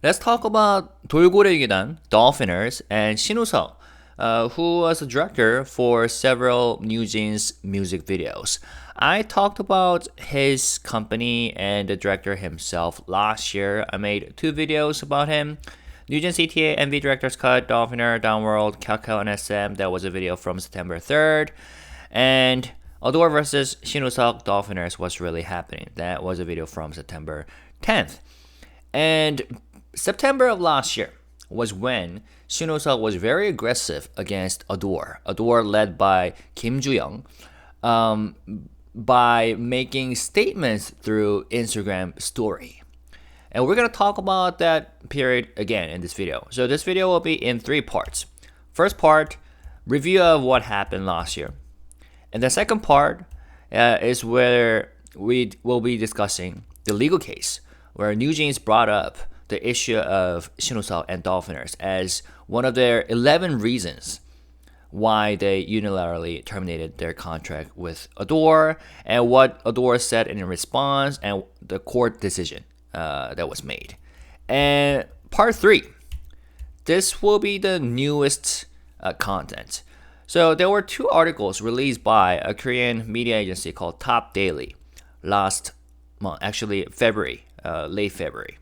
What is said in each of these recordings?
Let's talk about 돌고래 유기단, Dolphiners, and Shin Woo-seok, who was a director for several NewJeans music videos. I talked about his company and the director himself last year. I made 2 videos about him. NewJeans CTA, MV Director's Cut, Dolphiner, Downworld, Kakao, and SM. That was a video from September 3rd. And ADOR versus Shin Woo-seok, Dolphiners was really happening. That was a video from September 10th. And September of last year was when Shin Woo-seok was very aggressive against ADOR. ADOR led by Kim Joo-young, by making statements through Instagram story. And we're going to talk about that period again in this video. So this video will be in 3 parts. First part, review of what happened last year. And the second part is where we will be discussing the legal case, where NewJeans brought up the issue of Shin Woo-seok and Dolphiners as one of their 11 reasons why they unilaterally terminated their contract with ADOR, and what ADOR said in response, and the court decision that was made. And part 3, this will be the newest content. So there were 2 articles released by a Korean media agency called Top Daily last month, actually February, late February,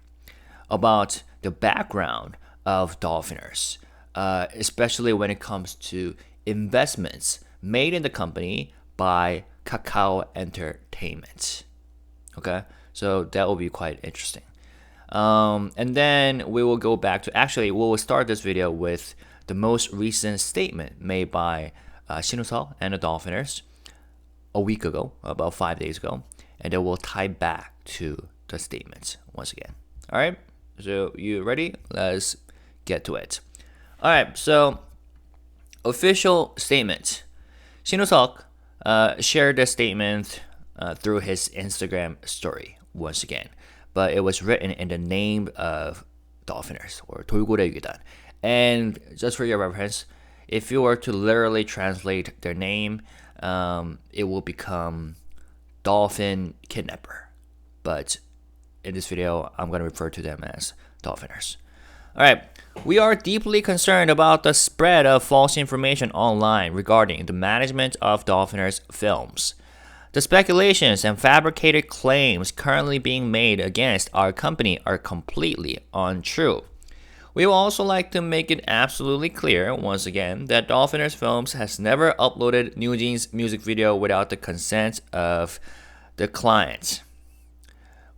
about the background of Dolphiners, especially when it comes to investments made in the company by Kakao Entertainment. Okay, so that will be quite interesting. And then we will go back to, actually, we will start this video with the most recent statement made by Shin Woo-seok and the Dolphiners a week ago, about 5 days ago, and then we'll tie back to the statements once again. All right, so you ready? Let's get to it. All right, so official statement. Shin Woo-seok shared the statement through his Instagram story once again, but it was written in the name of Dolphiners, or 돌고래 유기단. And just for your reference, if you were to literally translate their name, it will become Dolphin Kidnapper. But in this video, I'm going to refer to them as Dolphiners. Alright, we are deeply concerned about the spread of false information online regarding the management of Dolphiners films. The speculations and fabricated claims currently being made against our company are completely untrue. We would also like to make it absolutely clear, once again, that Dolphiners Films has never uploaded NewJeans music video without the consent of the client.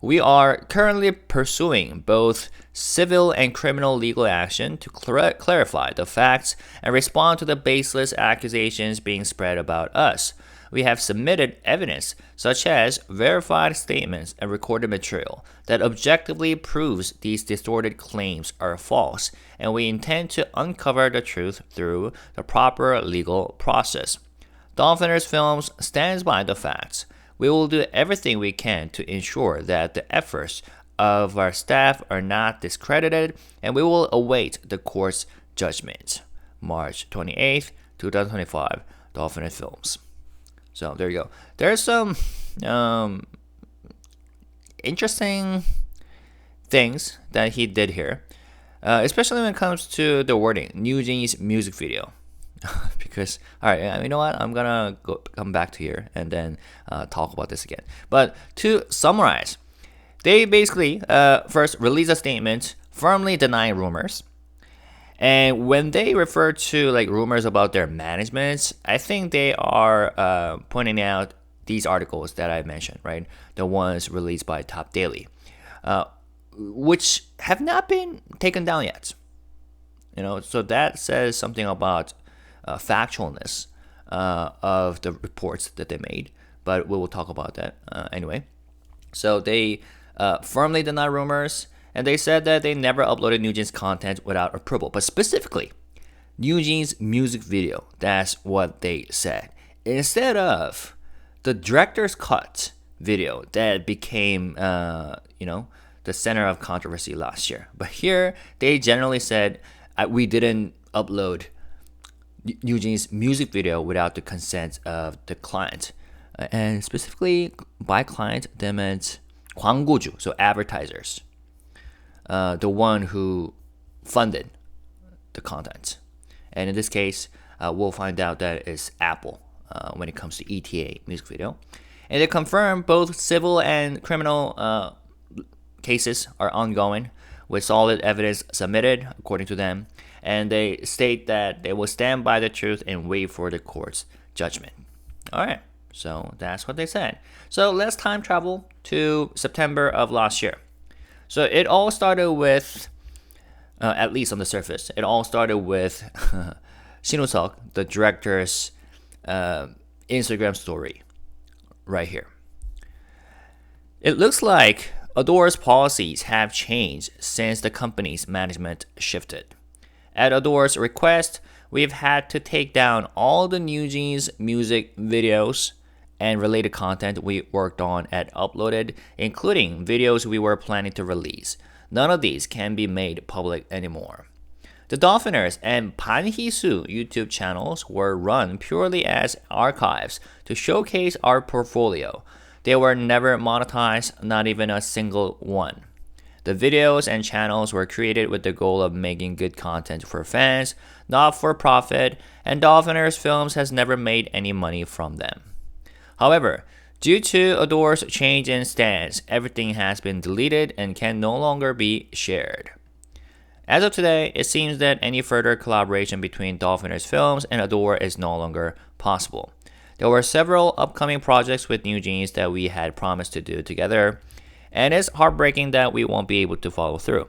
We are currently pursuing both civil and criminal legal action to clarify the facts and respond to the baseless accusations being spread about us. We have submitted evidence such as verified statements and recorded material that objectively proves these distorted claims are false, and we intend to uncover the truth through the proper legal process. Dolphiners Films stands by the facts. We will do everything we can to ensure that the efforts of our staff are not discredited, and we will await the court's judgment. March 28th, 2025, Dolphiners Films. So there you go. There's some interesting things that he did here, especially when it comes to the wording, NewJeans music video. Because, all right, you know what? I'm gonna come back to here and then talk about this again. But to summarize, they basically first release a statement firmly denying rumors. And when they refer to like rumors about their management, I think they are pointing out these articles that I mentioned, right? The ones released by Top Daily, which have not been taken down yet. You know, so that says something about factualness of the reports that they made. But we will talk about that anyway. So they firmly deny rumors. And they said that they never uploaded NewJeans content without approval. But specifically, NewJeans music video. That's what they said. Instead of the director's cut video that became, the center of controversy last year. But here, they generally said, we didn't upload NewJeans music video without the consent of the client. And specifically, by client, they meant 광고주, so advertisers. the one who funded the content. And in this case, we'll find out that it's Apple when it comes to ETA music video. And they confirm both civil and criminal cases are ongoing with solid evidence submitted, according to them. And they state that they will stand by the truth and wait for the court's judgment. All right, so that's what they said. So let's time travel to September of last year. So it all started with, at least on the surface, it all started with Shin Woo-seok, the director's Instagram story right here. It looks like ADOR's policies have changed since the company's management shifted. At ADOR's request, we've had to take down all the NewJeans music videos and related content we worked on and uploaded, including videos we were planning to release. None of these can be made public anymore. The Dolphiners and Pan Hee-soo YouTube channels were run purely as archives to showcase our portfolio. They were never monetized, not even a single one. The videos and channels were created with the goal of making good content for fans, not for profit, and Dolphiners Films has never made any money from them. However, due to ADOR's change in stance, everything has been deleted and can no longer be shared. As of today, it seems that any further collaboration between Dolphiners Films and ADOR is no longer possible. There were several upcoming projects with NewJeans that we had promised to do together, and it's heartbreaking that we won't be able to follow through.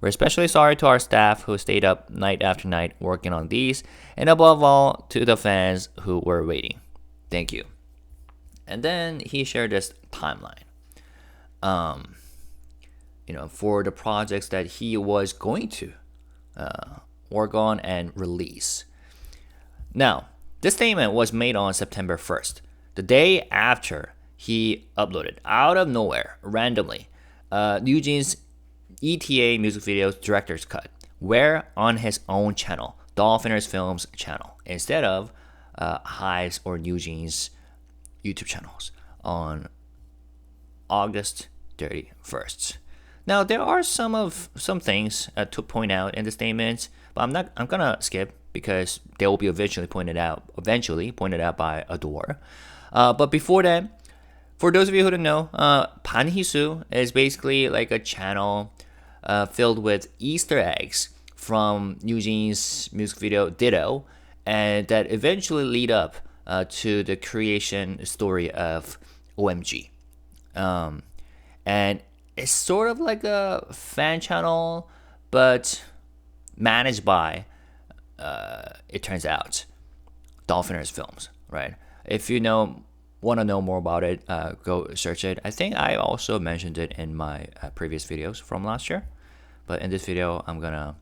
We're especially sorry to our staff who stayed up night after night working on these, and above all, to the fans who were waiting. Thank you. And then he shared this timeline. For the projects that he was going to work on and release. Now, this statement was made on September 1st, the day after he uploaded, out of nowhere, randomly, NewJeans' ETA music videos director's cut, where on his own channel, Dolphiners Films channel, instead of HYBE's or NewJeans' YouTube channels on August 31st. Now, there are some things to point out in the statements, but I'm gonna skip because they will be eventually pointed out by ADOR. But before that, for those of you who don't know, Pan Hee-soo is basically like a channel filled with Easter eggs from NewJeans' music video Ditto, and that eventually lead up to the creation story of OMG. And it's sort of like a fan channel, but managed by, it turns out, Dolphiners Films, right? If you want to know more about it, go search it. I think I also mentioned it in my previous videos from last year, but in this video, I'm gonna,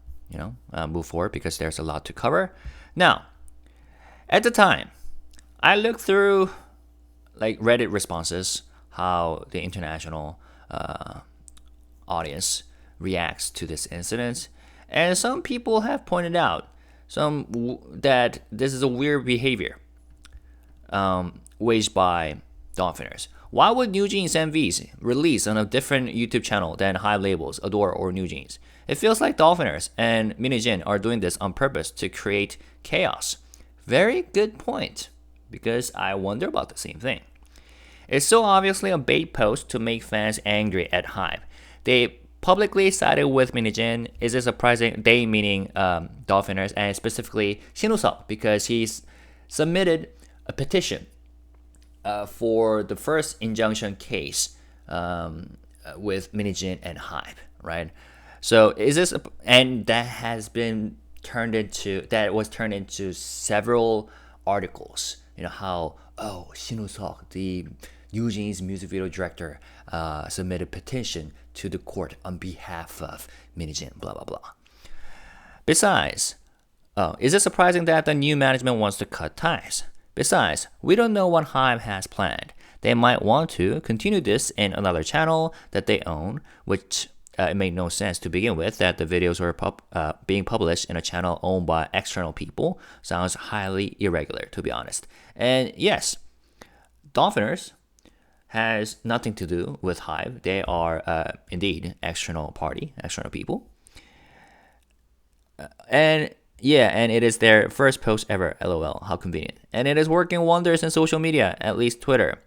move forward because there's a lot to cover. Now, at the time, I looked through like Reddit responses, how the international audience reacts to this incident, and some people have pointed out that this is a weird behavior waged by Dolphiners. Why would NewJeans MVs release on a different YouTube channel than HYBE labels, ADOR or NewJeans? It feels like Dolphiners and Hee-jin are doing this on purpose to create chaos. Very good point, because I wonder about the same thing. It's so obviously a bait post to make fans angry at HYBE. They publicly sided with Hee-jin. Is it surprising? They meaning Dolphiners, and specifically Shin Woo-seok, because he's submitted a petition for the first injunction case with Hee-jin and HYBE, right? So is this, and that was turned into several articles. How Shin Woo-seok, the NewJeans music video director, submitted petition to the court on behalf of Hee-jin, blah blah blah. Besides, is it surprising that the new management wants to cut ties? Besides, we don't know what HYBE has planned. They might want to continue this in another channel that they own, which it made no sense to begin with that the videos were being published in a channel owned by external people. Sounds highly irregular, to be honest. And yes, Dolphiners has nothing to do with HYBE. They are indeed external party, external people. And it is their first post ever, lol, how convenient. And it is working wonders in social media, at least Twitter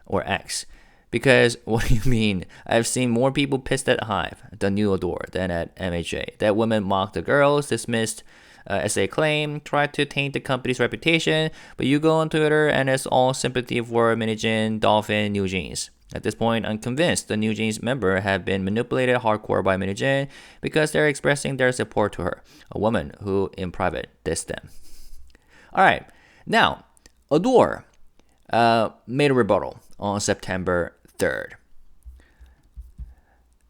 or X. Because, what do you mean? I've seen more people pissed at HYBE, the new ADOR, than at MHA. That women mocked the girls, dismissed essay claim, tried to taint the company's reputation, but you go on Twitter and it's all sympathy for Hee-jin, Dolphin, NewJeans. At this point, I'm convinced the NewJeans member have been manipulated hardcore by Hee-jin because they're expressing their support to her, a woman who, in private, dissed them. Alright, now, ADOR made a rebuttal on September 3rd.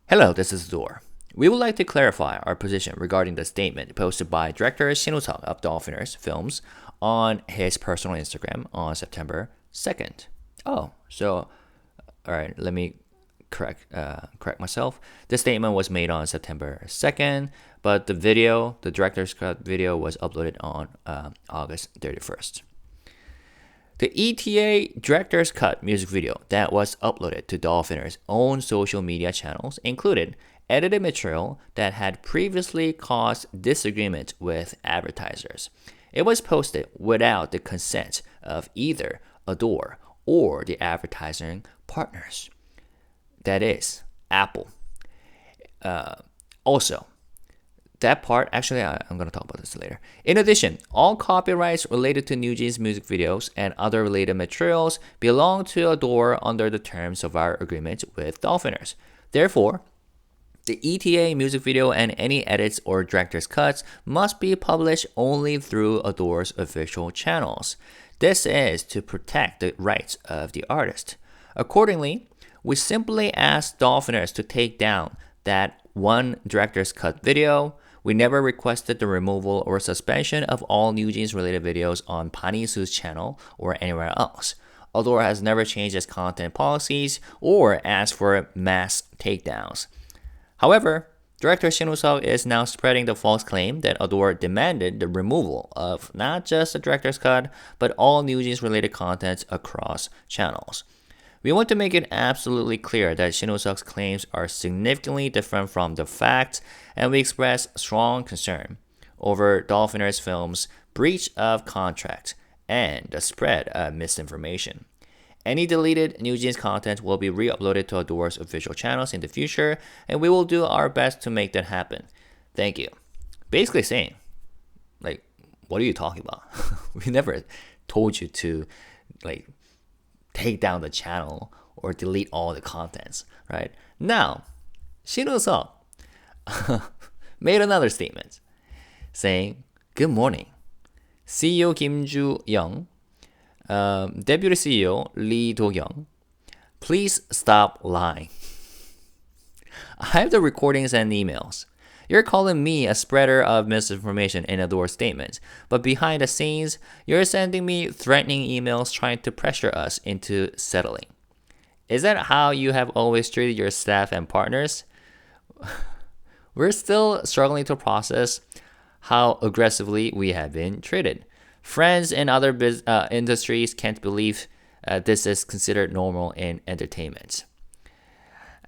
Hello, this is ADOR. We would like to clarify our position regarding the statement posted by director Shin of Dolphiners films on his personal Instagram on September 2nd. Oh, so, alright, let me correct myself. This statement was made on September 2nd, but the director's cut video was uploaded on August 31st. The ETA director's cut music video that was uploaded to Dolphiners' own social media channels included edited material that had previously caused disagreement with advertisers. It was posted without the consent of either ADOR or the advertising partners. That is, Apple. Also, that part, actually, I'm going to talk about this later. In addition, all copyrights related to NewJeans music videos and other related materials belong to ADOR under the terms of our agreement with Dolphiners. Therefore, the ETA music video and any edits or director's cuts must be published only through ADOR's official channels. This is to protect the rights of the artist. Accordingly, we simply asked Dolphiners to take down that one director's cut video. We never requested the removal or suspension of all NewJeans related videos on Panisu's channel or anywhere else. ADOR has never changed its content policies or asked for mass takedowns. However, director Shin is now spreading the false claim that ADOR demanded the removal of not just the director's cut, but all NewJeans related content across channels. We want to make it absolutely clear that Shin claims are significantly different from the facts, and we express strong concern over Dolphiners Films' breach of contract and the spread of misinformation. Any deleted NewJeans content will be re-uploaded to ADOR's official channels in the future, and we will do our best to make that happen. Thank you. Basically saying, like, what are you talking about? We never told you to, like, take down the channel or delete all the contents, right? Now, Shin made another statement saying, "Good morning. CEO Kim Joo-young, Deputy CEO Lee Do-young, please stop lying. I have the recordings and emails. You're calling me a spreader of misinformation in ADOR statements, but behind the scenes, you're sending me threatening emails trying to pressure us into settling. Is that how you have always treated your staff and partners? We're still struggling to process how aggressively we have been treated. Friends in other industries can't believe this is considered normal in entertainment.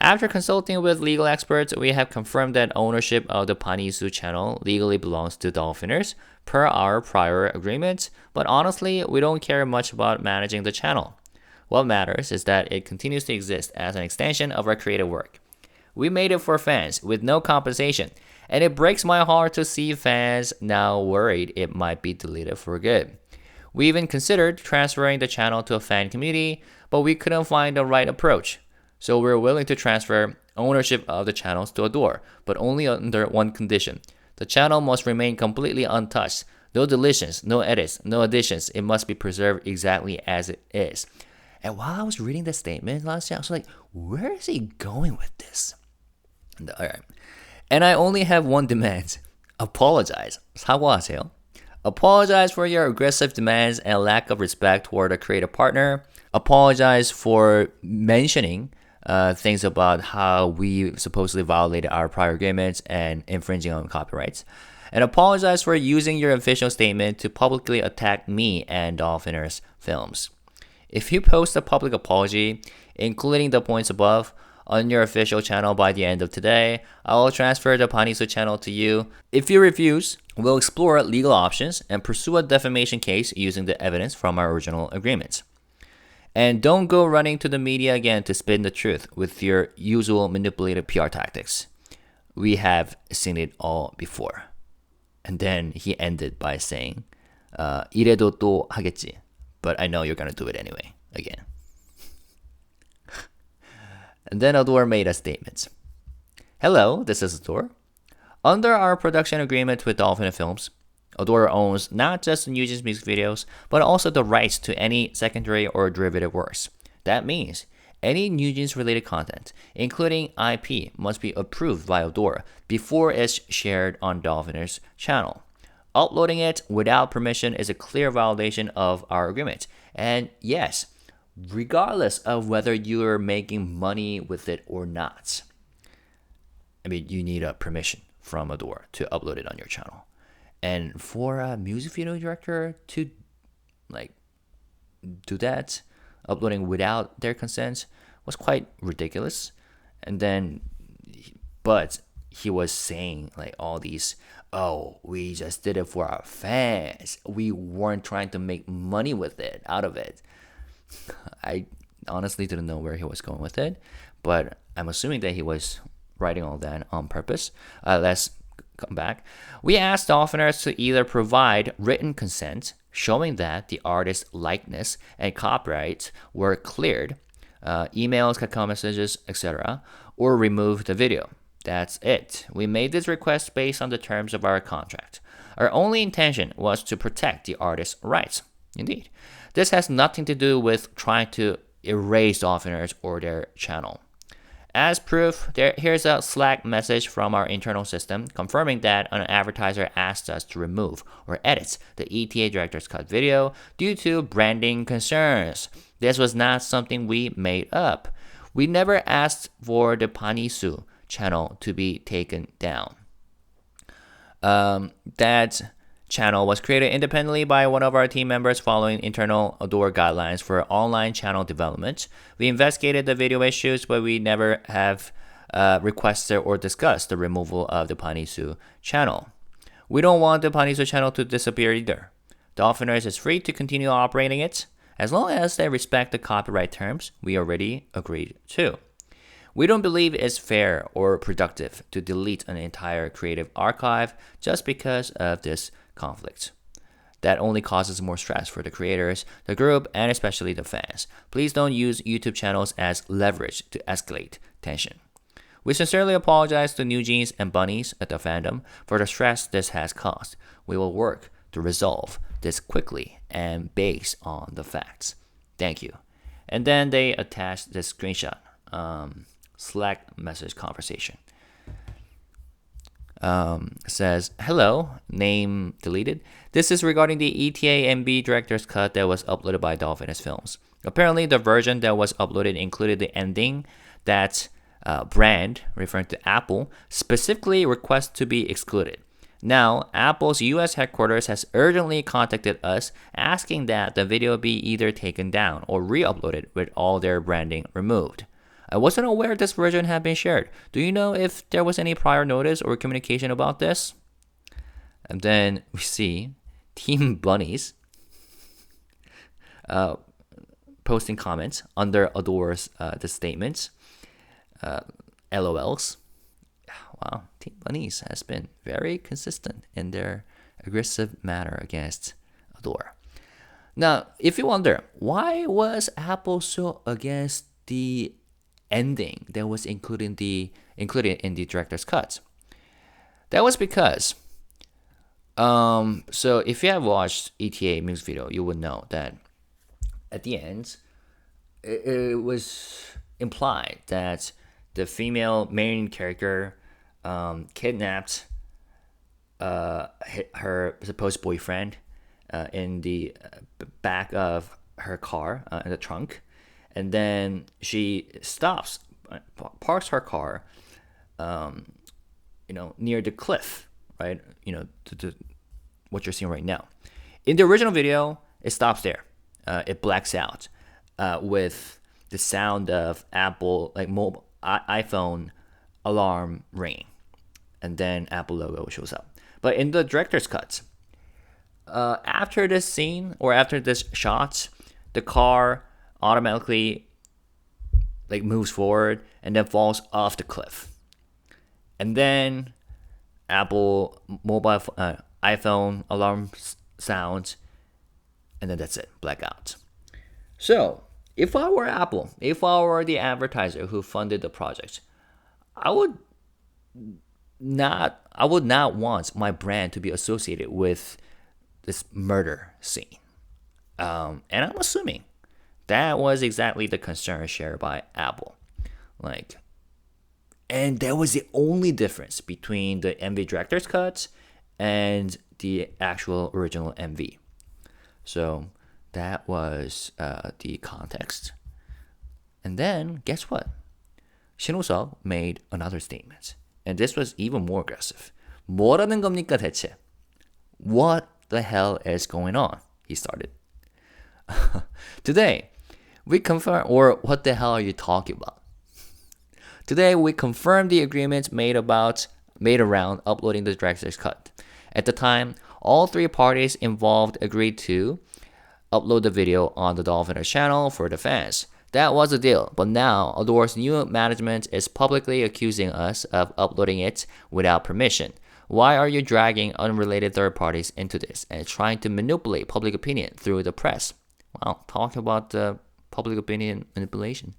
After consulting with legal experts, we have confirmed that ownership of the Panisu channel legally belongs to Dolphiners per our prior agreement, but honestly, we don't care much about managing the channel. What matters is that it continues to exist as an extension of our creative work. We made it for fans with no compensation, and it breaks my heart to see fans now worried it might be deleted for good. We even considered transferring the channel to a fan community, but we couldn't find the right approach. So we're willing to transfer ownership of the channels to ADOR, but only under one condition. The channel must remain completely untouched. No deletions, no edits, no additions. It must be preserved exactly as it is." And while I was reading the statement last year, I was like, where is he going with this? All right. And I only have one demand. Apologize. 사과하세요. Apologize for your aggressive demands and lack of respect toward a creative partner. Apologize for mentioning things about how we supposedly violated our prior agreements and infringing on copyrights. And apologize for using your official statement to publicly attack me and Dolphiners Films. If you post a public apology, including the points above, on your official channel by the end of today, I will transfer the Panisu channel to you. If you refuse, we'll explore legal options and pursue a defamation case using the evidence from our original agreements. And don't go running to the media again to spin the truth with your usual manipulative PR tactics. We have seen it all before. And then he ended by saying, 이래도 또 하겠지. But I know you're gonna do it anyway, again. And then ADOR made a statement. Hello, this is ADOR. Under our production agreement with Dolphiners Films, ADOR owns not just the NewJeans music videos, but also the rights to any secondary or derivative works. That means any NewJeans related content, including IP, must be approved by ADOR before it's shared on Dolphiners' channel. Uploading it without permission is a clear violation of our agreement. And yes, regardless of whether you're making money with it or not. I mean, you need a permission from ADOR to upload it on your channel. And for a music video director to do that, uploading without their consent, was quite ridiculous. And then, but he was saying all these, oh, we just did it for our fans. We weren't trying to make money with it, out of it. I honestly didn't know where he was going with it, but I'm assuming that he was writing all that on purpose. Let's come back. We asked Dolphiners to either provide written consent showing that the artist's likeness and copyright were cleared, emails, Kakao messages, etc., or remove the video. That's it. We made this request based on the terms of our contract. Our only intention was to protect the artist's rights. Indeed. This has nothing to do with trying to erase Dolphiners or their channel. As proof, here's a Slack message from our internal system confirming that an advertiser asked us to remove or edit the ETA Director's Cut video due to branding concerns. This was not something we made up. We never asked for the Panisu channel to be taken down. That channel was created independently by one of our team members following internal ADOR guidelines for online channel development. We investigated the video issues, but we never have requested or discussed the removal of the Panisu channel. We don't want the Panisu channel to disappear either. Dolphiners is free to continue operating it as long as they respect the copyright terms we already agreed to. We don't believe it's fair or productive to delete an entire creative archive just because of this conflict. That only causes more stress for the creators, the group, and especially the fans. Please don't use YouTube channels as leverage to escalate tension. We sincerely apologize to NewJeans and bunnies at the fandom for the stress this has caused. We will work to resolve this quickly and based on the facts. Thank you. And then they attached this screenshot. Slack message conversation. Says, hello, name deleted. This is regarding the ETA MB Director's Cut that was uploaded by Dolphiners Films. Apparently, the version that was uploaded included the ending that brand, referring to Apple, specifically requests to be excluded. Now, Apple's US headquarters has urgently contacted us asking that the video be either taken down or re-uploaded with all their branding removed. I wasn't aware this version had been shared. Do you know if there was any prior notice or communication about this? And then we see Team Bunnies posting comments under ADOR's the statements. LOLs. Wow, Team Bunnies has been very consistent in their aggressive manner against ADOR. Now, if you wonder, why was Apple so against the ending that was included in the director's cut? That was because, so if you have watched ETA music video, you would know that at the end, it was implied that the female main character kidnapped her supposed boyfriend in the back of her car, in the trunk. And then she stops, parks her car, near the cliff, right? To what you're seeing right now. In the original video, it stops there. It blacks out. with the sound of Apple, like mobile iPhone alarm ringing, and then Apple logo shows up. But in the director's cut, after this scene or after this shot, the car automatically like moves forward and then falls off the cliff, and then Apple mobile iPhone alarm sounds, and then that's it, blackout. So if I were Apple, if I were the advertiser who funded the project, I would not want my brand to be associated with this murder scene. And I'm assuming that was exactly the concern shared by Apple. And that was the only difference between the MV director's cut and the actual original MV. So that was the context. And then, guess what? Shin Woo-seok made another statement. And this was even more aggressive. 뭐라는 겁니까 대체? What the hell is going on? He started. Today, we confirm, or what the hell are you talking about? Today, we confirmed the agreements made around uploading the director's cut. At the time, all three parties involved agreed to upload the video on the Dolphiners channel for the fans. That was the deal, but now ADOR's new management is publicly accusing us of uploading it without permission. Why are you dragging unrelated third parties into this and trying to manipulate public opinion through the press? Well, talk about public opinion manipulation.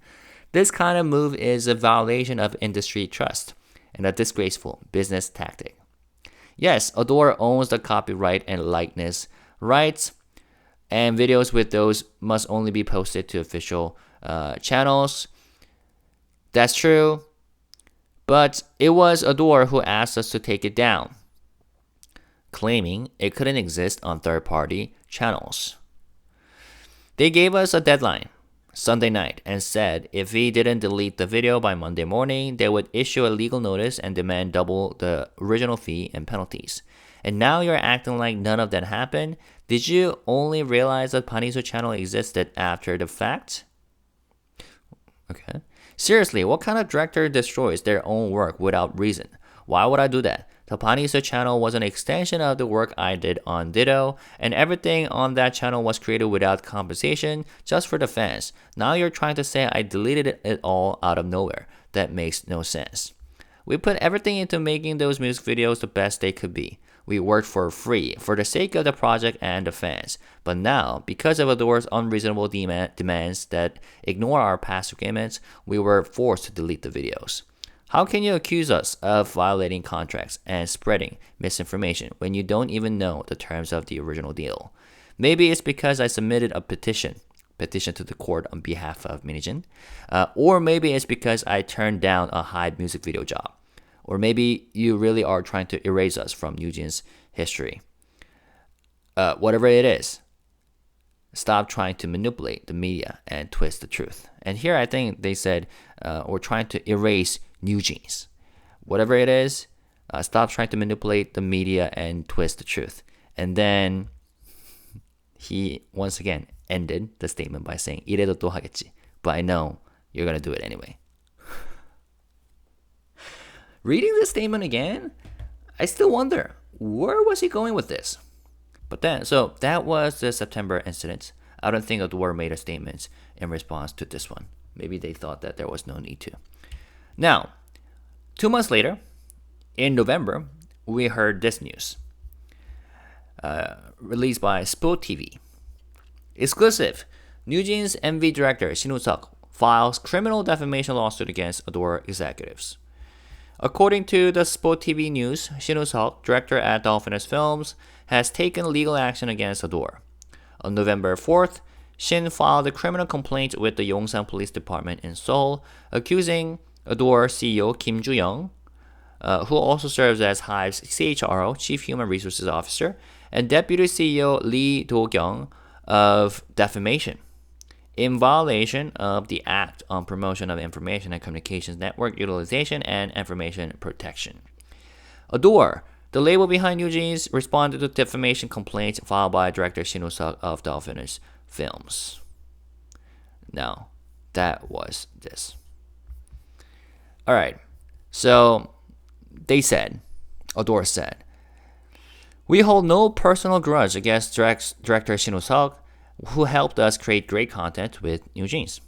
This kind of move is a violation of industry trust and a disgraceful business tactic. Yes, ADOR owns the copyright and likeness rights, and videos with those must only be posted to official channels. That's true, but it was ADOR who asked us to take it down, claiming it couldn't exist on third-party channels. They gave us a deadline, Sunday night, and said if we didn't delete the video by Monday morning, they would issue a legal notice and demand double the original fee and penalties. And now you're acting like none of that happened? Did you only realize that Paniso channel existed after the fact? Okay. Seriously, what kind of director destroys their own work without reason? Why would I do that? The Paniso channel was an extension of the work I did on Ditto, and everything on that channel was created without compensation, just for the fans. Now you're trying to say I deleted it all out of nowhere. That makes no sense. We put everything into making those music videos the best they could be. We worked for free, for the sake of the project and the fans. But now, because of ADOR's unreasonable demands that ignore our past agreements, we were forced to delete the videos. How can you accuse us of violating contracts and spreading misinformation when you don't even know the terms of the original deal? Maybe it's because I submitted a petition to the court on behalf of Hee-jin, or maybe it's because I turned down a HYBE music video job. Or maybe you really are trying to erase us from NewJeans history. Whatever it is, stop trying to manipulate the media and twist the truth. And here I think they said, we're trying to erase NewJeans. Whatever it is, stop trying to manipulate the media and twist the truth. And then he once again ended the statement by saying, 이래도 또 하겠지. But I know you're going to do it anyway. Reading this statement again, I still wonder, where was he going with this? But then, so that was the September incident. I don't think ADOR made a statement in response to this one. Maybe they thought that there was no need to. Now, 2 months later, in November, we heard this news. Released by Spot TV. Exclusive. NewJeans MV director Shin Woo-seok files criminal defamation lawsuit against ADOR executives. According to the Spot TV news, Shin Woo-seok, director at Dolphiners Films, has taken legal action against ADOR. On November 4th, Shin filed a criminal complaint with the Yongsan Police Department in Seoul, accusing ADOR CEO Kim Joo-young, who also serves as HYBE's CHRO, Chief Human Resources Officer, and Deputy CEO Lee Do-kyung of defamation, in violation of the Act on Promotion of Information and Communications Network Utilization and Information Protection. ADOR, the label behind NewJeans, responded to defamation complaints filed by director Shin Woo-seok of Dolphiners Films. Now, that was this. Alright, so they said, ADOR said, "We hold no personal grudge against director Shin Woo-seok, who helped us create great content with NewJeans.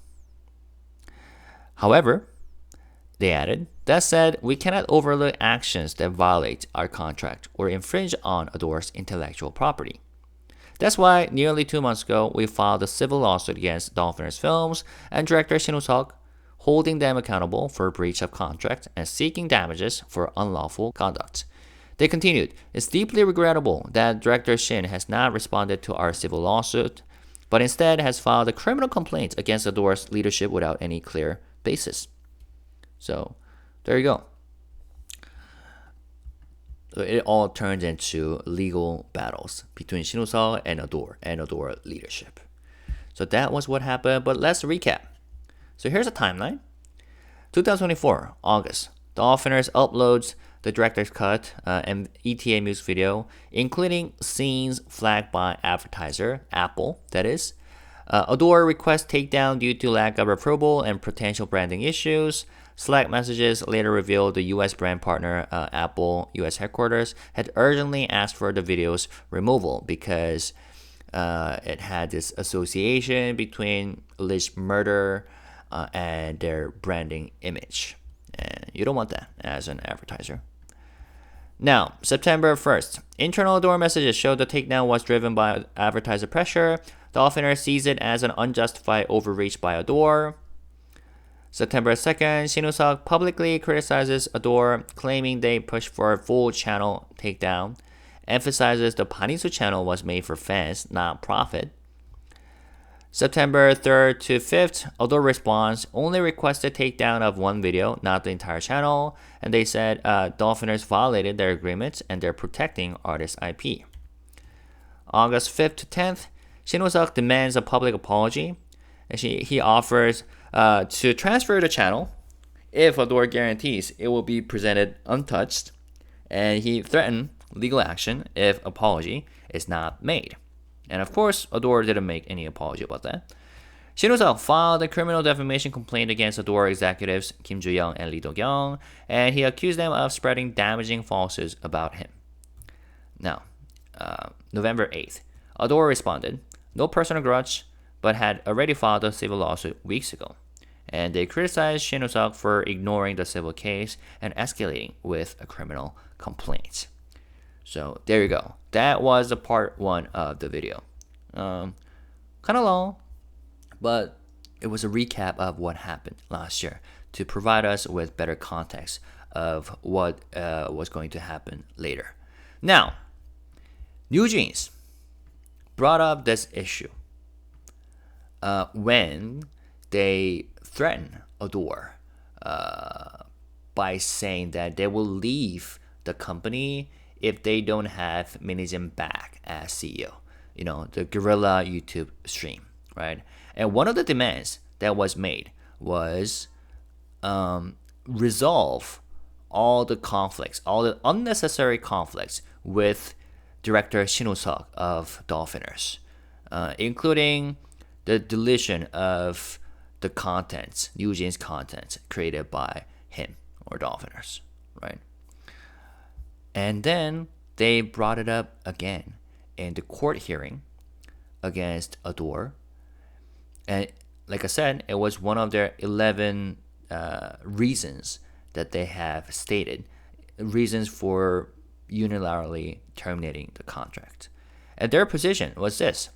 However," they added, "that said, we cannot overlook actions that violate our contract or infringe on ADOR's intellectual property. That's why nearly 2 months ago, we filed a civil lawsuit against Dolphiners Films and director Shin Woo-seok, holding them accountable for breach of contract and seeking damages for unlawful conduct." They continued, "It's deeply regrettable that director Shin has not responded to our civil lawsuit, but instead has filed a criminal complaint against ADOR's leadership without any clear basis." So, there you go. It all turned into legal battles between Shin Woo-seok and ADOR leadership. So that was what happened, but let's recap. So here's a timeline. 2024, August, Dolphiners uploads the director's cut and ETA music video, including scenes flagged by advertiser, Apple, that is. ADOR requests takedown due to lack of approval and potential branding issues. Slack messages later revealed the U.S. brand partner, Apple U.S. headquarters, had urgently asked for the video's removal because it had this association between alleged murder and their branding image. And you don't want that as an advertiser. Now, September 1st, internal ADOR messages showed the takedown was driven by advertiser pressure. Dolphiners sees it as an unjustified overreach by ADOR. September 2nd, Shin Woo-seok publicly criticizes ADOR, claiming they pushed for a full channel takedown, emphasizes the Panisu channel was made for fans, not profit. September 3rd to 5th, ADOR responds, only requested takedown of one video, not the entire channel, and they said Dolphiners violated their agreements and they're protecting artist IP. August 5th to 10th, Shin Woo-seok demands a public apology, and he offers to transfer the channel if ADOR guarantees it will be presented untouched, and he threatened legal action if apology is not made. And of course, ADOR didn't make any apology about that. Shin Woo-seok filed a criminal defamation complaint against ADOR executives Kim Joo-young and Lee Do-kyung, and he accused them of spreading damaging falsehoods about him. Now, November 8th, ADOR responded, no personal grudge, but had already filed a civil lawsuit weeks ago. And they criticized Shin Woo-seok for ignoring the civil case and escalating with a criminal complaint. So there you go. That was the part 1 of the video. Kind of long, but it was a recap of what happened last year to provide us with better context of what was going to happen later. Now, NewJeans brought up this issue when they threatened ADOR by saying that they will leave the company if they don't have Hee-jin back as CEO. You know, the guerrilla YouTube stream, right? And one of the demands that was made was resolve all the conflicts, all the unnecessary conflicts with director Shin Woo-seok of Dolphiners, including the deletion of the contents, NewJeans content created by him or Dolphiners, right? And then they brought it up again in the court hearing against ADOR. And like I said, it was one of their 11 reasons that they have stated, reasons for unilaterally terminating the contract. And their position was this: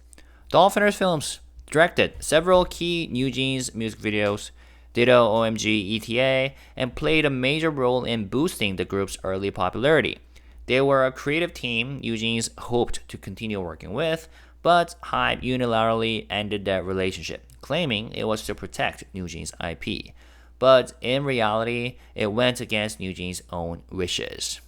Dolphiners Films directed several key NewJeans music videos, Ditto OMG ETA, and played a major role in boosting the group's early popularity. They were a creative team NewJeans hoped to continue working with, but HYBE unilaterally ended that relationship, claiming it was to protect NewJeans' IP. But in reality, it went against NewJeans' own wishes.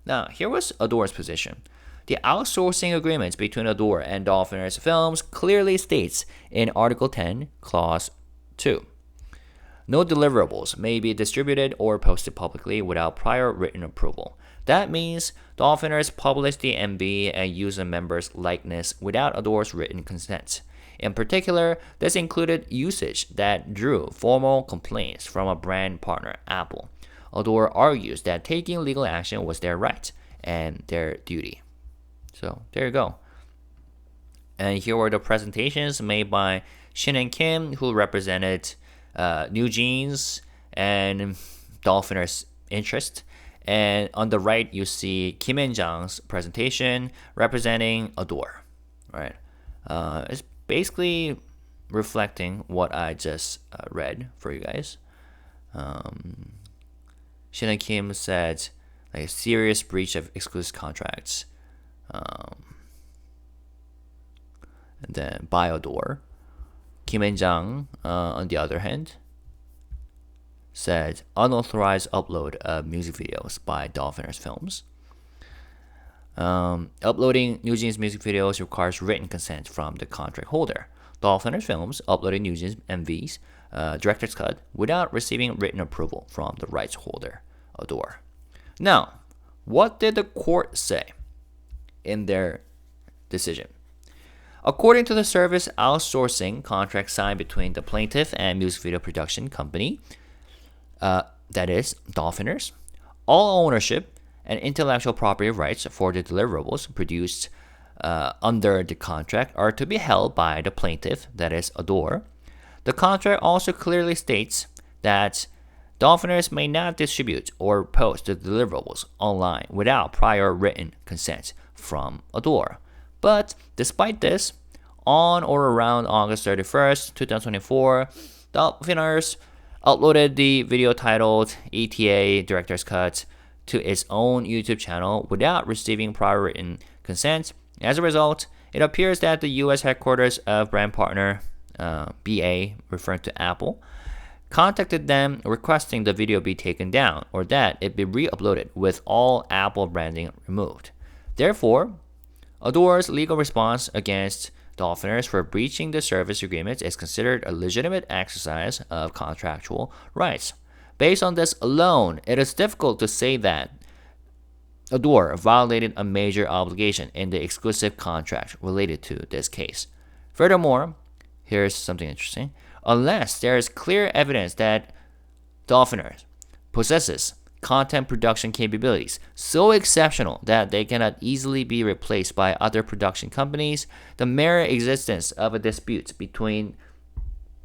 Now, here was ADOR's position. The outsourcing agreement between ADOR and Dolphiners Films clearly states in Article 10, Clause 2, no deliverables may be distributed or posted publicly without prior written approval. That means Dolphiners publish the MV and use a member's likeness without ADOR's written consent. In particular, this included usage that drew formal complaints from a brand partner, Apple. ADOR argues that taking legal action was their right and their duty. So there you go. And here were the presentations made by Shin and Kim, who represented NewJeans and Dolphiners' interest. And on the right, you see Kim and Jang's presentation representing ADOR. Right? It's basically reflecting what I just read for you guys. Shin and Kim said like a serious breach of exclusive contracts. And then by ADOR. Kim and Jang, on the other hand, said unauthorized upload of music videos by Dolphiners films. Uploading NewJeans music videos requires written consent from the contract holder. Dolphiners films uploaded NewJeans MVs, director's cut, without receiving written approval from the rights holder, ADOR. Now, what did the court say in their decision? According to the service outsourcing contract signed between the plaintiff and music video production company, that is, Dolphiners, all ownership and intellectual property rights for the deliverables produced under the contract are to be held by the plaintiff, that is, ADOR. The contract also clearly states that Dolphiners may not distribute or post the deliverables online without prior written consent from ADOR. But despite this, on or around August 31st, 2024, Dolphiners uploaded the video titled ETA Director's Cut to its own YouTube channel without receiving prior written consent. As a result, it appears that the US headquarters of brand partner BA, referring to Apple, contacted them requesting the video be taken down or that it be re-uploaded with all Apple branding removed. Therefore, ADOR's legal response against Dolphiners for breaching the service agreement is considered a legitimate exercise of contractual rights. Based on this alone, it is difficult to say that ADOR violated a major obligation in the exclusive contract related to this case. Furthermore, here's something interesting. Unless there is clear evidence that Dolphiners possesses content production capabilities so exceptional that they cannot easily be replaced by other production companies, the mere existence of a dispute between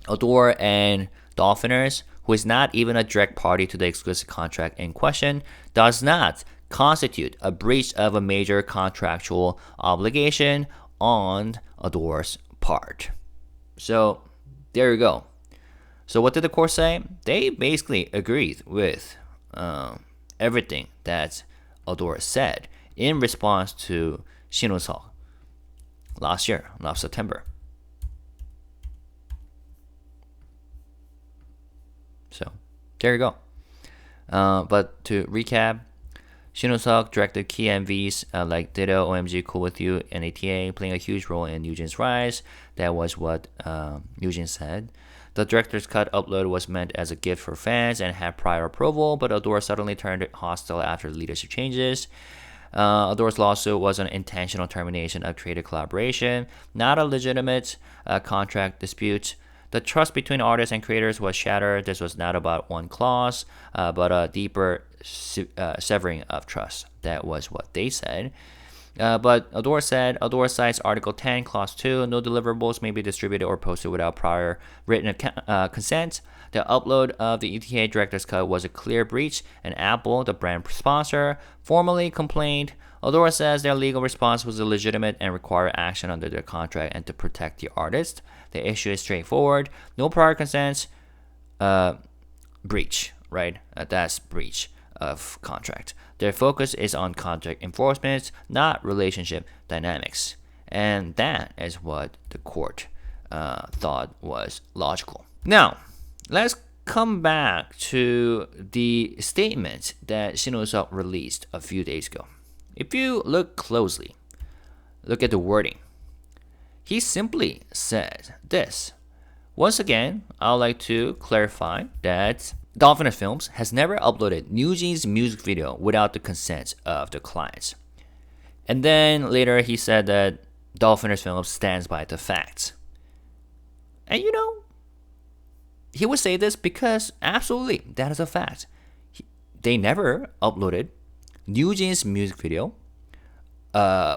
ADOR and Dolphiners, who is not even a direct party to the exclusive contract in question, does not constitute a breach of a major contractual obligation on ADOR's part. So there you go. So what did the court say? They basically agreed with everything that ADOR said in response to Shin Woo-seok last September. So there you go. But to recap, Shin Woo-seok directed key MVs like Ditto, OMG, Cool With You, and ATA, playing a huge role in NewJeans' rise. That was what NewJeans said. The director's cut upload was meant as a gift for fans and had prior approval, but ADOR suddenly turned hostile after the leadership changes. ADOR's lawsuit was an intentional termination of creative collaboration, not a legitimate contract dispute. The trust between artists and creators was shattered. This was not about one clause, but a deeper severing of trust. That was what they said. But ADOR said, ADOR cites Article 10, Clause 2, no deliverables may be distributed or posted without prior written consent. The upload of the ETA Director's Cut was a clear breach, and Apple, the brand sponsor, formally complained. ADOR says their legal response was illegitimate and required action under their contract and to protect the artist. The issue is straightforward. No prior consent, breach, right? That's breach of contract. Their focus is on contract enforcement, not relationship dynamics. And that is what the court thought was logical. Now, let's come back to the statement that Shin Woo-seok released a few days ago. If you look closely, look at the wording. He simply said this. Once again, I would like to clarify that Dolphiners Films has never uploaded NewJeans music video without the consent of the clients. And then later he said that Dolphiners Films stands by the facts. And he would say this because absolutely, that is a fact. They never uploaded NewJeans music video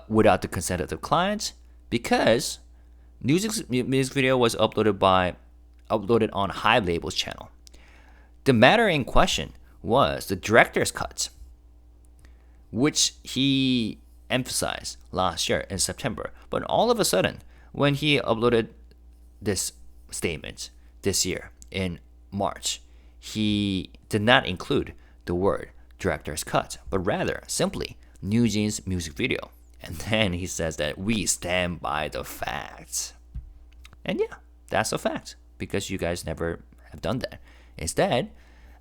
without the consent of the client, because NewJeans music video was uploaded on HYBE label's channel. The matter in question was the director's cut, which he emphasized last year in September. But all of a sudden, when he uploaded this statement this year in March, he did not include the word director's cut, but rather simply NewJeans music video. And then he says that we stand by the facts. And yeah, that's a fact, because you guys never have done that. Instead,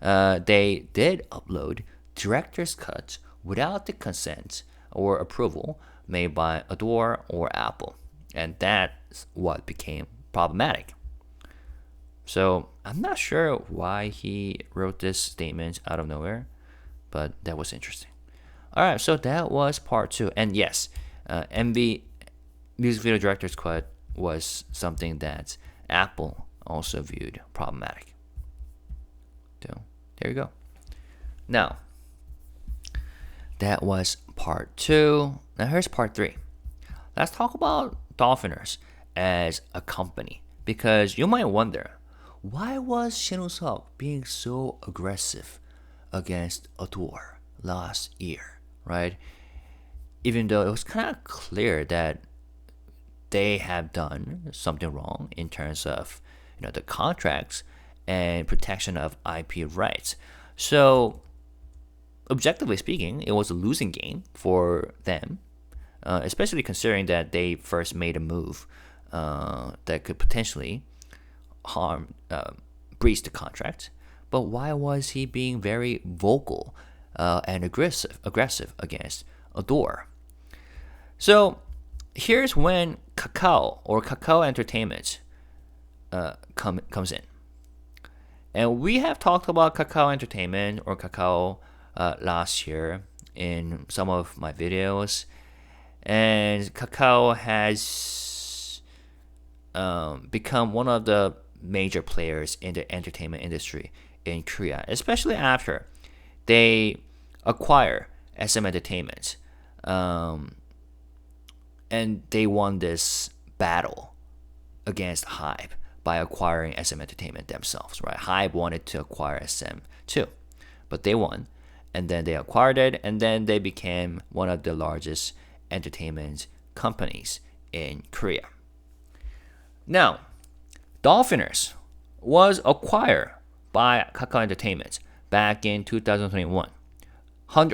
they did upload director's cut without the consent or approval made by ADOR or Apple. And that's what became problematic. So I'm not sure why he wrote this statement out of nowhere, but that was interesting. All right, so that was part 2. And yes, MV music video director's cut was something that Apple also viewed problematic. So there you go. Now, that was part 2. Now here's part 3. Let's talk about Dolphiners as a company, because you might wonder, why was Shin Woo-seok being so aggressive against ADOR last year, right? Even though it was kind of clear that they have done something wrong in terms of the contracts and protection of IP rights. So objectively speaking, it was a losing game for them, especially considering that they first made a move that could potentially breach the contract. But why was he being very vocal and aggressive against ADOR? So here's when Kakao or Kakao Entertainment comes in. And we have talked about Kakao Entertainment or Kakao last year in some of my videos. And Kakao has become one of the major players in the entertainment industry in Korea, especially after they acquire SM Entertainment. And they won this battle against HYBE by acquiring SM Entertainment themselves, right? HYBE wanted to acquire SM too, but they won, and then they acquired it, and then they became one of the largest entertainment companies in Korea. Now, Dolphiners was acquired by Kakao Entertainment back in 2021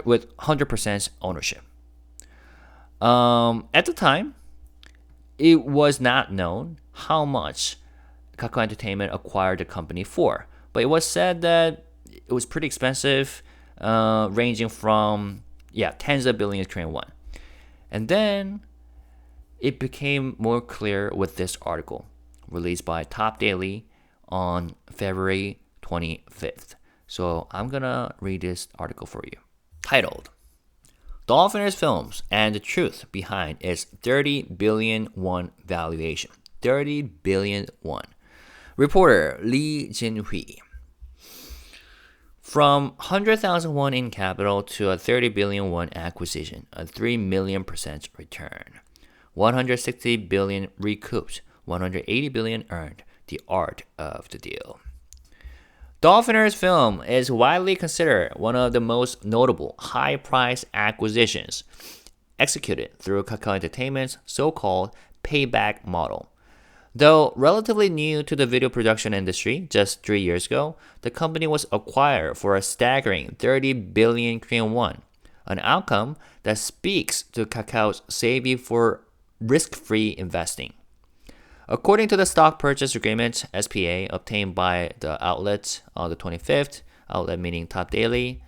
with 100% ownership. At the time, it was not known how much Kakao Entertainment acquired the company for, but it was said that it was pretty expensive, ranging from tens of billions Korean won. And then it became more clear with this article released by Top Daily on February 25th. So I'm gonna read this article for you. Titled, Dolphiners Films and the Truth Behind Its 30 billion won Valuation. 30 billion won. Reporter Lee Jin-hui. From 100,000 won in capital to a 30 billion won acquisition, a 3 million% return. 160 billion recouped, 180 billion earned. The art of the deal. Dolphiners film is widely considered one of the most notable high-price acquisitions executed through Kakao Entertainment's so-called payback model. Though relatively new to the video production industry just 3 years ago, the company was acquired for a staggering 30 billion Korean won, an outcome that speaks to Kakao's savvy for risk-free investing. According to the stock purchase agreement (SPA) obtained by the outlet on the 25th, outlet meaning Top Daily,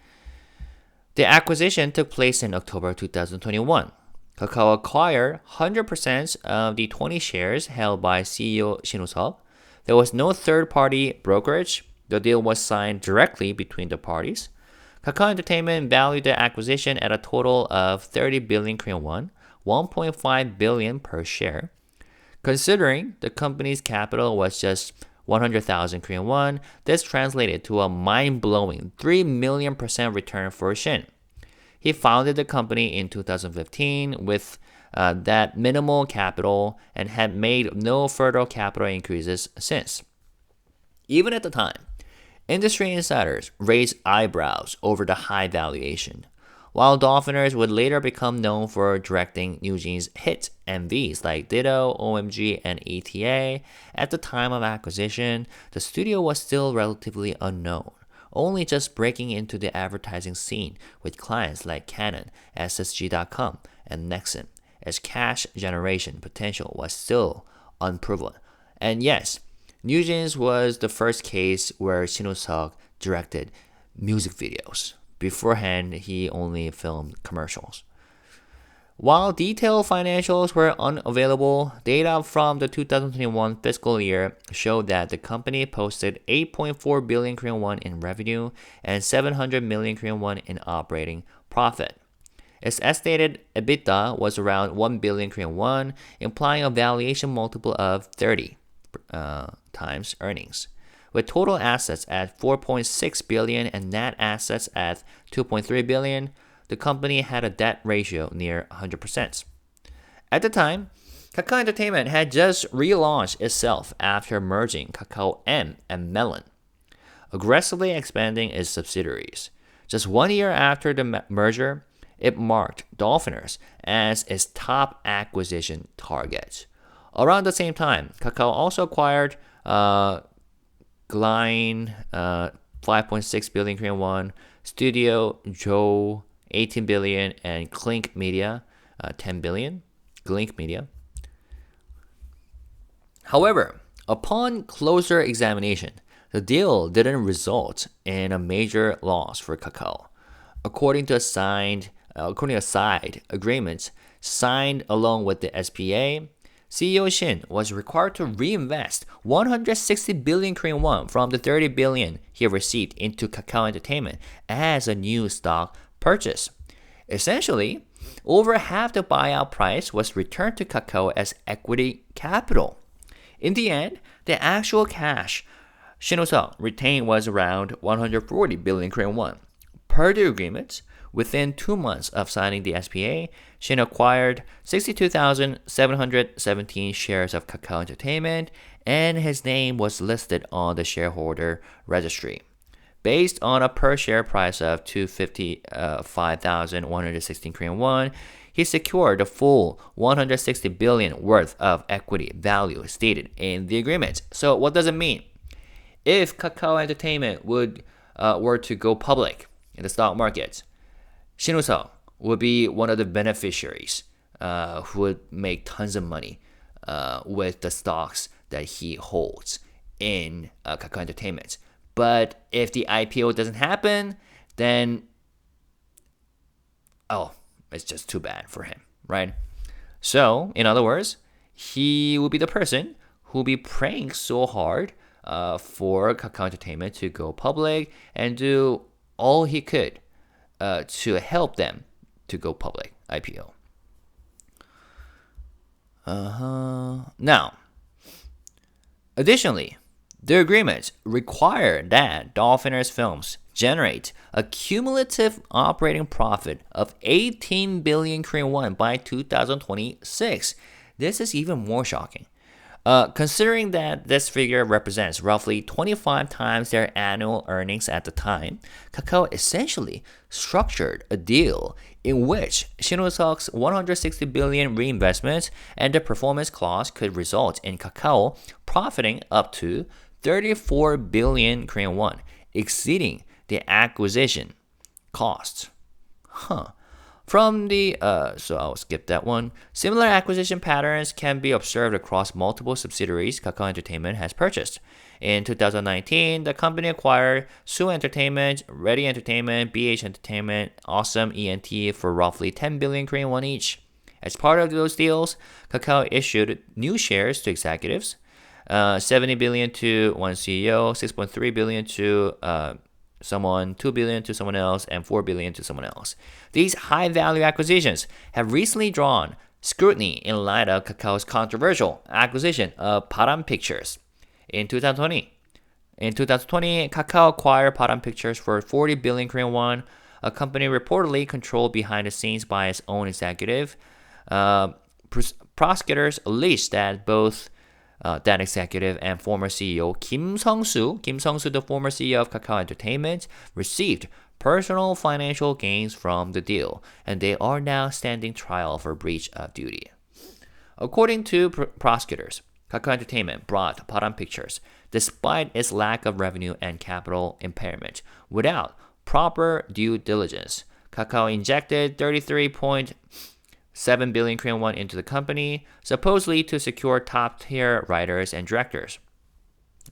the acquisition took place in October 2021. Kakao acquired 100% of the 20 shares held by CEO Shin Woo-seok. There was no third-party brokerage. The deal was signed directly between the parties. Kakao Entertainment valued the acquisition at a total of 30 billion Korean won, 1.5 billion per share. Considering the company's capital was just 100,000 Korean won, this translated to a mind-blowing 3 million% return for Shin. He founded the company in 2015 with that minimal capital and had made no further capital increases since. Even at the time, industry insiders raised eyebrows over the high valuation, while Dolphiners would later become known for directing NewJeans hit MVs like Ditto, OMG, and ETA. At the time of acquisition, the studio was still relatively unknown, only just breaking into the advertising scene with clients like Canon, SSG.com, and Nexon, as cash generation potential was still unproven. And yes, NewJeans was the first case where Shin Woo-seok directed music videos. Beforehand, he only filmed commercials. While detailed financials were unavailable, data from the 2021 fiscal year showed that the company posted 8.4 billion Korean won in revenue and 700 million Korean won in operating profit. Its estimated EBITDA was around 1 billion Korean won, implying a valuation multiple of 30 times earnings. With total assets at 4.6 billion and net assets at 2.3 billion, the company had a debt ratio near 100%. At the time, Kakao Entertainment had just relaunched itself after merging Kakao M and Melon, aggressively expanding its subsidiaries. Just 1 year after the merger, it marked Dolphiners as its top acquisition target. Around the same time, Kakao also acquired Glein, 5.6 billion Korean won, Studio Joe, 18 billion, and Clink Media, 10 billion. Clink Media. However, upon closer examination, the deal didn't result in a major loss for Kakao. According to side agreements signed along with the SPA, CEO Shin was required to reinvest 160 billion Korean won from the 30 billion he received into Kakao Entertainment as a new stock purchase. Essentially, over half the buyout price was returned to Kakao as equity capital. In the end, the actual cash Shin Woo-seok retained was around 140 billion Korean won. Per the agreement, within 2 months of signing the SPA, Shin acquired 62,717 shares of Kakao Entertainment, and his name was listed on the shareholder registry. Based on a per-share price of 255,116 Korean won, he secured the full 160 billion worth of equity value stated in the agreement. So what does it mean? If Kakao Entertainment were to go public in the stock market, Shin Woo-seok would be one of the beneficiaries who would make tons of money with the stocks that he holds in Kakao Entertainment. But if the IPO doesn't happen, then it's just too bad for him, right? So, in other words, he will be the person who will be praying so hard for Kakao Entertainment to go public and do all he could to help them to go public, IPO. Now, additionally, the agreement required that Dolphiners films generate a cumulative operating profit of 18 billion Korean won by 2026. This is even more shocking. Considering that this figure represents roughly 25 times their annual earnings at the time, Kakao essentially structured a deal in which Shin Woo-seok's 160 billion reinvestment and the performance clause could result in Kakao profiting up to 34 billion Korean won, exceeding the acquisition costs. So I'll skip that one. Similar acquisition patterns can be observed across multiple subsidiaries Kakao Entertainment has purchased. In 2019, the company acquired Soo Entertainment, Ready Entertainment, BH Entertainment, Awesome ENT for roughly 10 billion Korean won each. As part of those deals, Kakao issued new shares to executives, 70 billion to one CEO, 6.3 billion to someone, 2 billion to someone else, and 4 billion to someone else. These high-value acquisitions have recently drawn scrutiny in light of Kakao's controversial acquisition of Param Pictures in 2020. In 2020, Kakao acquired Param Pictures for 40 billion Korean won, a company reportedly controlled behind the scenes by its own executive. Prosecutors alleged that both that executive and former CEO Kim Sung-soo, the former CEO of Kakao Entertainment, received personal financial gains from the deal, and they are now standing trial for breach of duty. According to prosecutors, Kakao Entertainment bought Param Pictures despite its lack of revenue and capital impairment without proper due diligence. Kakao injected 33.7 billion Korean won into the company, supposedly to secure top-tier writers and directors.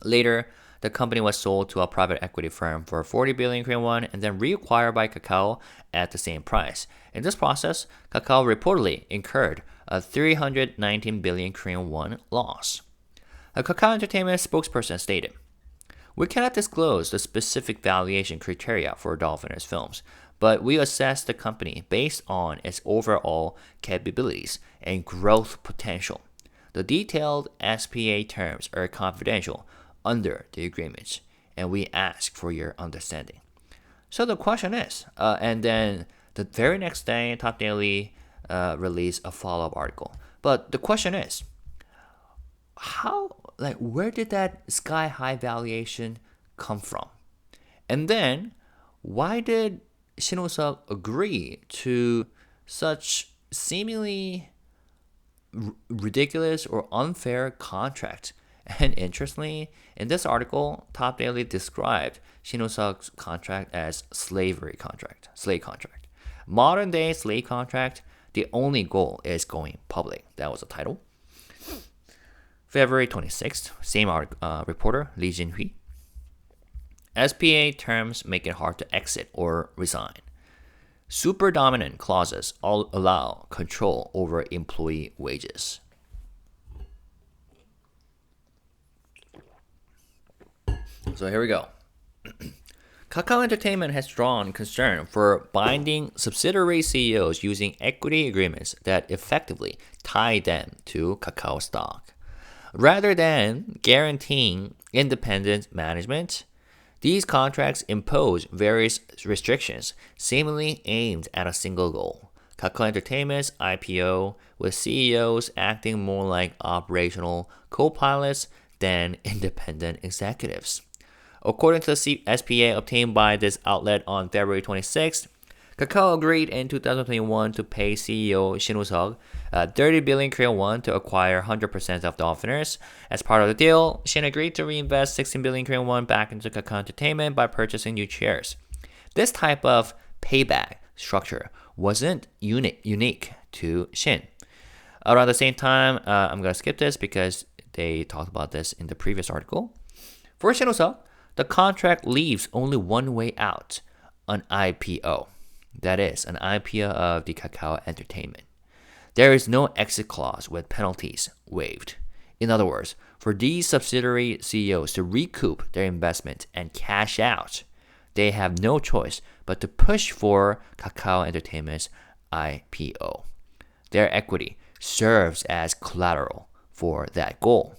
Later, the company was sold to a private equity firm for 40 billion Korean won and then reacquired by Kakao at the same price. In this process, Kakao reportedly incurred a 319 billion Korean won loss. A Kakao Entertainment spokesperson stated, "We cannot disclose the specific valuation criteria for Dolphiners films, but we assess the company based on its overall capabilities and growth potential. The detailed SPA terms are confidential under the agreements, and we ask for your understanding." So the question is, and then the very next day, Top Daily released a follow-up article. But the question is, where did that sky-high valuation come from? And then, why did Shin Woo-seok agree to such seemingly ridiculous or unfair contract? And interestingly, in this article, Top Daily described Shin Woo-seok's contract as slave contract. Modern day slave contract, the only goal is going public. That was the title. February 26th, same reporter, Lee Jin-hui. SPA terms make it hard to exit or resign. Super dominant clauses all allow control over employee wages. So here we go. Kakao Entertainment has drawn concern for binding subsidiary CEOs using equity agreements that effectively tie them to Kakao stock. Rather than guaranteeing independent management, these contracts impose various restrictions seemingly aimed at a single goal: Kakao Entertainment's IPO, with CEOs acting more like operational co-pilots than independent executives. According to the SPA obtained by this outlet on February 26th, Kakao agreed in 2021 to pay CEO Shin Woo-seok 30 billion Korean won to acquire 100% of Dolphiners. As part of the deal, Shin agreed to reinvest 16 billion Korean won back into Kakao Entertainment by purchasing new shares. This type of payback structure wasn't unique to Shin. Around the same time, I'm going to skip this because they talked about this in the previous article. For Shin Woo-seok, the contract leaves only one way out: an IPO. That is, an IPO of the Kakao Entertainment. There is no exit clause with penalties waived. In other words, for these subsidiary CEOs to recoup their investment and cash out, they have no choice but to push for Kakao Entertainment's IPO. Their equity serves as collateral for that goal.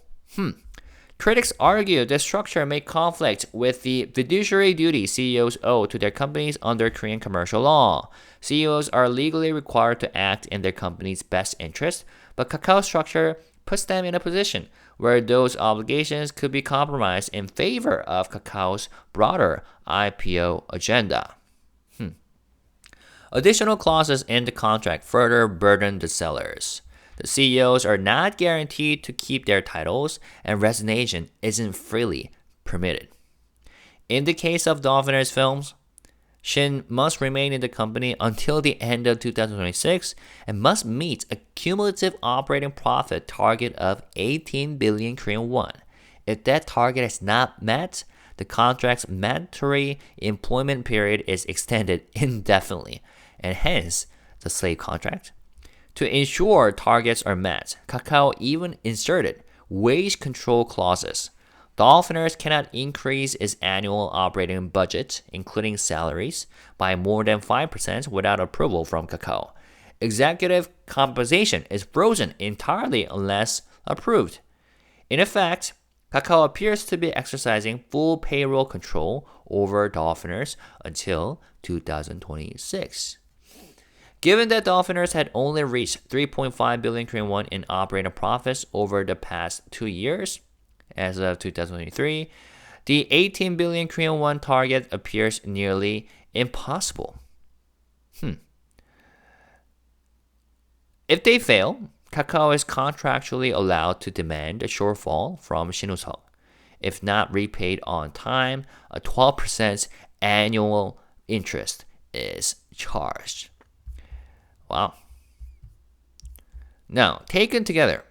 Critics argue this structure may conflict with the fiduciary duty CEOs owe to their companies under Korean commercial law. CEOs are legally required to act in their company's best interest, but Kakao's structure puts them in a position where those obligations could be compromised in favor of Kakao's broader IPO agenda. Additional clauses in the contract further burden the sellers. The CEOs are not guaranteed to keep their titles, and resignation isn't freely permitted. In the case of Dolphiners films, Shin must remain in the company until the end of 2026 and must meet a cumulative operating profit target of 18 billion Korean won. If that target is not met, the contract's mandatory employment period is extended indefinitely, and hence the slave contract. To ensure targets are met, Kakao even inserted wage control clauses. Dolphiners cannot increase its annual operating budget, including salaries, by more than 5% without approval from Kakao. Executive compensation is frozen entirely unless approved. In effect, Kakao appears to be exercising full payroll control over Dolphiners until 2026. Given that Dolphiners had only reached 3.5 billion Korean won in operating profits over the past 2 years, as of 2023, the 18 billion Korean won target appears nearly impossible. If they fail, Kakao is contractually allowed to demand a shortfall from Shin. If not repaid on time, a 12% annual interest is charged. Wow. Now, taken together,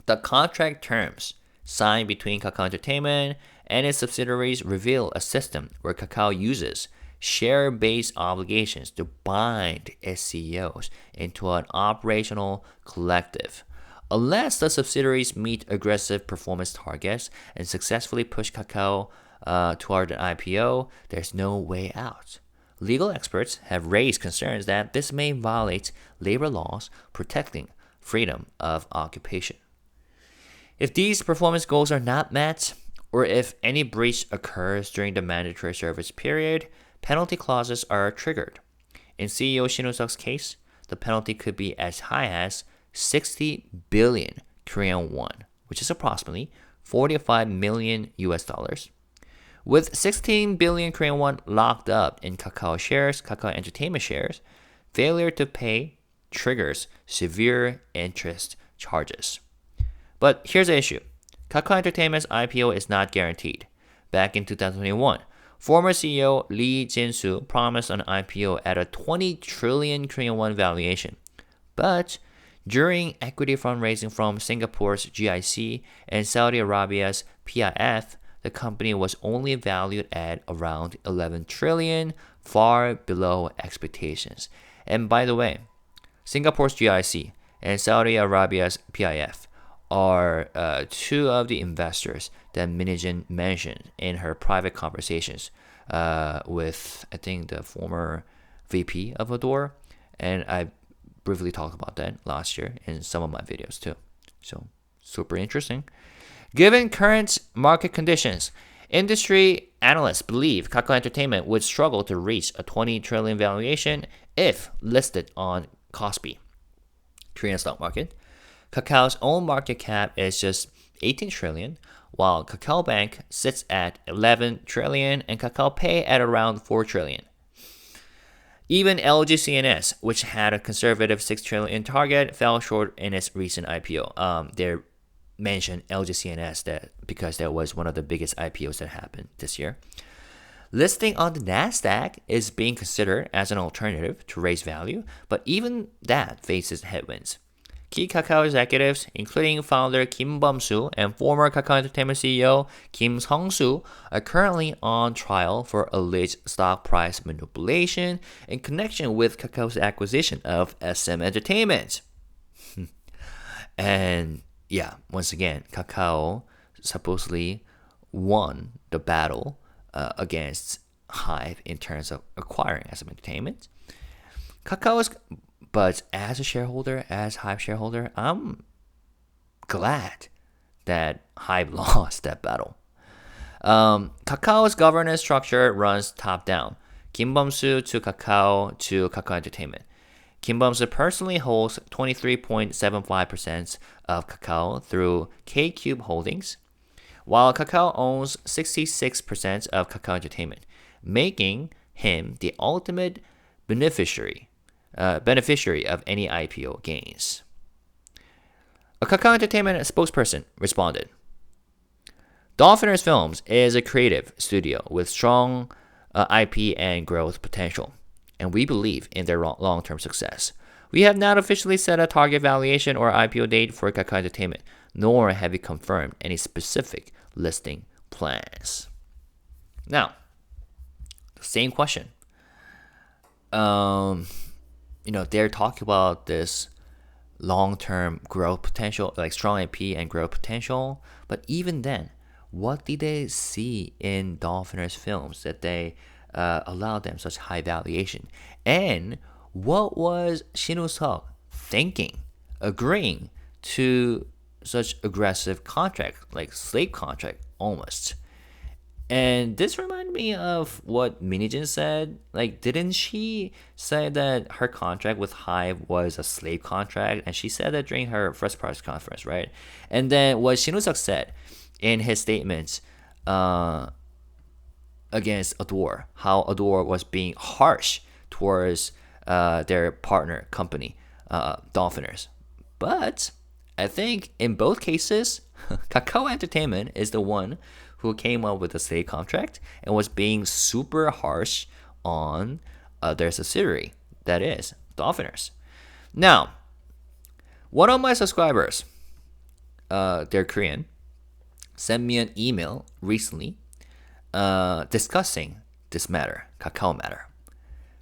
the contract terms signed between Kakao Entertainment and its subsidiaries reveal a system where Kakao uses share-based obligations to bind its CEOs into an operational collective. Unless the subsidiaries meet aggressive performance targets and successfully push Kakao toward an IPO, there's no way out. Legal experts have raised concerns that this may violate labor laws protecting freedom of occupation. If these performance goals are not met, or if any breach occurs during the mandatory service period, penalty clauses are triggered. In CEO Shin Woo-seok's case, the penalty could be as high as 60 billion Korean won, which is approximately 45 million US dollars. With 16 billion Korean won locked up in Kakao shares, Kakao Entertainment shares, failure to pay triggers severe interest charges. But here's the issue. Kakao Entertainment's IPO is not guaranteed. Back in 2021, former CEO Hee-jin promised an IPO at a 20 trillion Korean won valuation. But during equity fundraising from Singapore's GIC and Saudi Arabia's PIF, the company was only valued at around 11 trillion, far below expectations. And by the way, Singapore's GIC and Saudi Arabia's PIF are two of the investors that Hee-jin mentioned in her private conversations with, I think, the former VP of ADOR. And I briefly talked about that last year in some of my videos too. So, super interesting. Given current market conditions, industry analysts believe Kakao Entertainment would struggle to reach a 20 trillion valuation if listed on KOSPI, Korean stock market. Kakao's own market cap is just 18 trillion, while Kakao Bank sits at 11 trillion and Kakao Pay at around 4 trillion. Even LG CNS, which had a conservative 6 trillion target, fell short in its recent IPO. They mentioned LG CNS that because that was one of the biggest IPOs that happened this year. Listing on the Nasdaq is being considered as an alternative to raise value, but even that faces headwinds. Key Kakao executives, including founder Kim Bum-soo and former Kakao Entertainment CEO Kim Sung-soo, are currently on trial for alleged stock price manipulation in connection with Kakao's acquisition of SM Entertainment. And yeah, once again, Kakao supposedly won the battle against HYBE in terms of acquiring SM Entertainment. But as a shareholder, as HYBE shareholder, I'm glad that HYBE lost that battle. Kakao's governance structure runs top down. Kim Bum-soo to Kakao Entertainment. Kim Bum-soo personally holds 23.75% of Kakao through K-Cube Holdings, while Kakao owns 66% of Kakao Entertainment, making him the ultimate beneficiary of any IPO gains. A Kakao Entertainment spokesperson responded, Dolphiners Films is a creative studio with strong IP and growth potential, and we believe in their long-term success. We have not officially set a target valuation or IPO date for Kakao Entertainment, nor have we confirmed any specific listing plans. Now, the same question. They're talking about this long-term growth potential, like strong IP and growth potential. But even then, what did they see in Dolphiners Films that they allowed them such high valuation? And What was Shin Woo-seok thinking, agreeing to such aggressive contract, like slave contract almost? And this reminded me of what NewJeans said. Like, didn't she say that her contract with HYBE was a slave contract? And she said that during her first press conference, right? And then what Shin Woo-seok said in his statements against ADOR, how ADOR was being harsh towards their partner company, Dolphiners. But I think in both cases, Kakao Entertainment is the one who came up with the slave contract and was being super harsh on their subsidiary, that is, Dolphiners. Now, one of my subscribers, they're Korean, sent me an email recently discussing this matter, Kakao matter.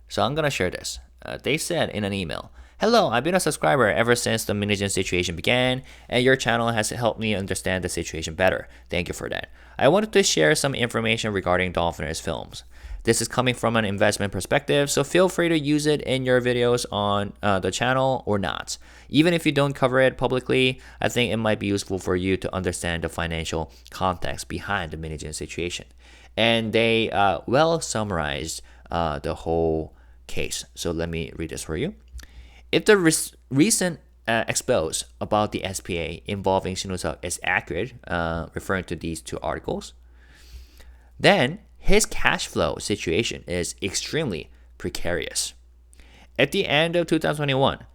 So I'm gonna share this. They said in an email, "Hello, I've been a subscriber ever since the NewJeans situation began, and your channel has helped me understand the situation better. Thank you for that. I wanted to share some information regarding Dolphiners films. This is coming from an investment perspective, so feel free to use it in your videos on the channel or not. Even if you don't cover it publicly, I think it might be useful for you to understand the financial context behind the NewJeans situation." And they well summarized the whole case. So let me read this for you. If the recent expose about the SPA involving Shin Woo-seok is accurate, referring to these two articles, then his cash flow situation is extremely precarious. At the end of 2021,